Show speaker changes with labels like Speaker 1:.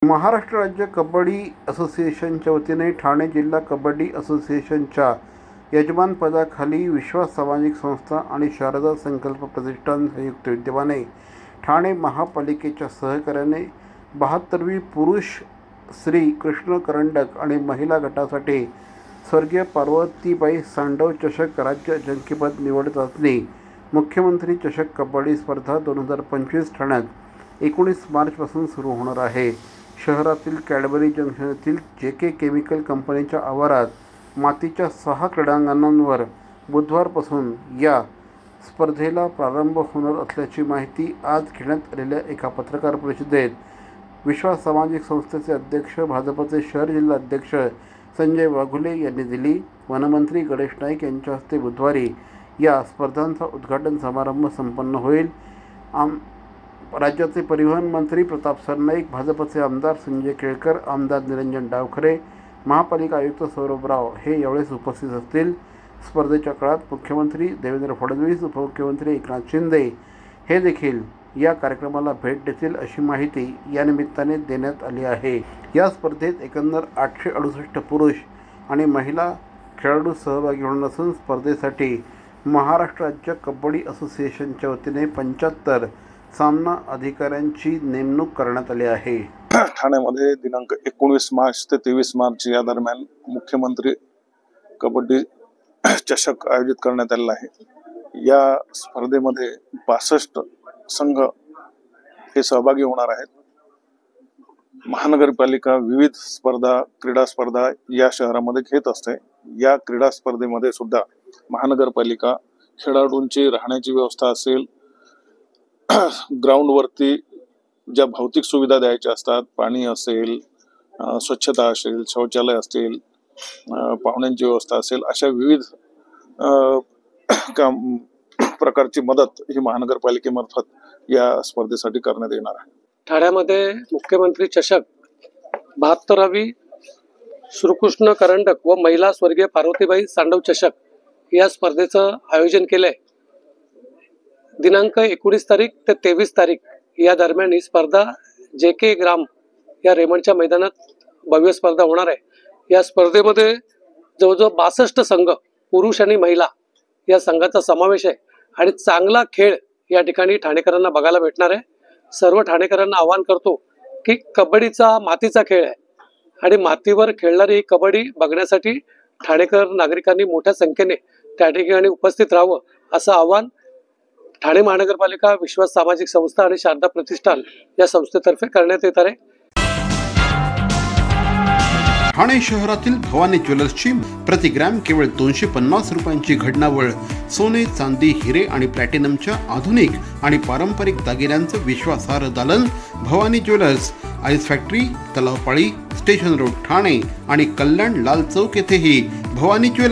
Speaker 1: महाराष्ट्र राज्य कबड्डी असोसिएशनच्या वतीने ठाणे जिल्हा कबड्डी असोसिएशनच्या यजमानपदाखाली विश्वास सामाजिक संस्था आणि शारदा संकल्प प्रतिष्ठान संयुक्त विद्यमाने ठाणे महापालिकेच्या सहकार्याने 72वी पुरुष श्री कृष्ण करंडक आणि महिला गटासाठी स्वर्गीय पार्वतीबाई सांडव चषक राज्य अजिंक्यपद निवड चाचणी मुख्यमंत्री चषक कबड्डी स्पर्धा 2025 ठाण्यात 19 मार्चपासून सुरू होणार आहे। शहरातील कॅडबरी जंक्शन येथील JK केमिकल कंपनीच्या आवारात मातीच्या 6 क्रीडांगणांवर बुधवारपासून या स्पर्धेला प्रारंभ होणार असल्याची माहिती आज घेण्यात आलेल्या एका पत्रकार परिषदेत विश्वास सामाजिक संस्थेचे अध्यक्ष भाजपचे शहर जिल्हा अध्यक्ष संजय वाघुले यांनी दिली। वनमंत्री गणेश नाईक यांच्या हस्ते बुधवारी या स्पर्धांचा उद्घाटन समारंभ संपन्न होईल। राज्याचे परिवहन मंत्री प्रताप सरनाईक, भाजपचे आमदार संजय केळकर, आमदार निरंजन डावखरे, महापालिका आयुक्त सौरभ राव हे यावेळेस उपस्थित असतील। स्पर्धेच्या काळात मुख्यमंत्री देवेंद्र फडणवीस, उपमुख्यमंत्री एकनाथ शिंदे हे देखील या कार्यक्रमाला भेट देतील अशी माहिती या निमित्ताने देण्यात आली आहे। या स्पर्धेत एकंदर 868 पुरुष आणि महिला खेळाडू सहभागी होणार असून स्पर्धेसाठी महाराष्ट्र राज्य कबड्डी असोसिएशनच्या वतीने 75 सामना अधिकाऱ्यांची नेमणूक करण्यात आली आहे।
Speaker 2: ठाण्यामध्ये दिनांक 19 मार्च ते 23 मार्च या दरम्यान मुख्यमंत्री कबड्डी चषक आयोजित करण्यात आलेला आहे। या स्पर्धेमध्ये 62 संघ हे सहभागी होणार आहेत। महानगरपालिका विविध स्पर्धा क्रीडा स्पर्धा या शहरामध्ये घेत असते। या क्रीडा स्पर्धेमध्ये सुद्धा महानगरपालिका खेळाडूंची राहण्याची व्यवस्था असेल, ग्राउंड वरती ज्या भौतिक सुविधा द्यायच्या असतात, पाणी असेल, स्वच्छता असेल, शौचालय असतील, पाहुण्यांची व्यवस्था असेल, अशा विविध प्रकारची मदत ही महानगरपालिकेमार्फत या स्पर्धेसाठी करण्यात येणार आहे।
Speaker 3: ठाण्यामध्ये मुख्यमंत्री चषक 72वी श्रीकृष्ण करंडक व महिला स्वर्गीय पार्वतीबाई सांडव चषक या स्पर्धेचं आयोजन केलंय। दिनांक 19 तारीख ते 23 तारीख या दरम्यान ही स्पर्धा JK ग्राम या रेमंडच्या मैदानात भव्य स्पर्धा होणार आहे। या स्पर्धेमध्ये जवळजवळ 62 संघ पुरुष आणि महिला या संघाचा समावेश आहे आणि चांगला खेळ या ठिकाणी ठाणेकरांना बघायला भेटणार आहे। सर्व ठाणेकरांना आवाहन करतो की कबड्डीचा मातीचा खेळ आहे आणि मातीवर खेळणारी ही कबड्डी बघण्यासाठी ठाणेकर नागरिकांनी मोठ्या संख्येने त्या ठिकाणी उपस्थित राहावं असं आवाहन ठाणे महानगरपालिका विश्वास सामाजिक संस्था आणि शारदा प्रतिष्ठान या संस्थेतर्फे करण्यात येत आहे।
Speaker 1: ठाणे शहरातील भवानी ज्वेलर्सची प्रति ग्रॅम केवळ 250 रुपयांची घडणावळ सोने, चांदी, हिरे आणि प्लॅटिनमच्या आधुनिक आणि पारंपरिक दागिन्यांचं विश्वासार्ह दालन Bhavani jewellers, ice factory, Talao Pali, station road Thane आणि कल्याण लाल चौक येथेही भवानी ज्वेलर्स।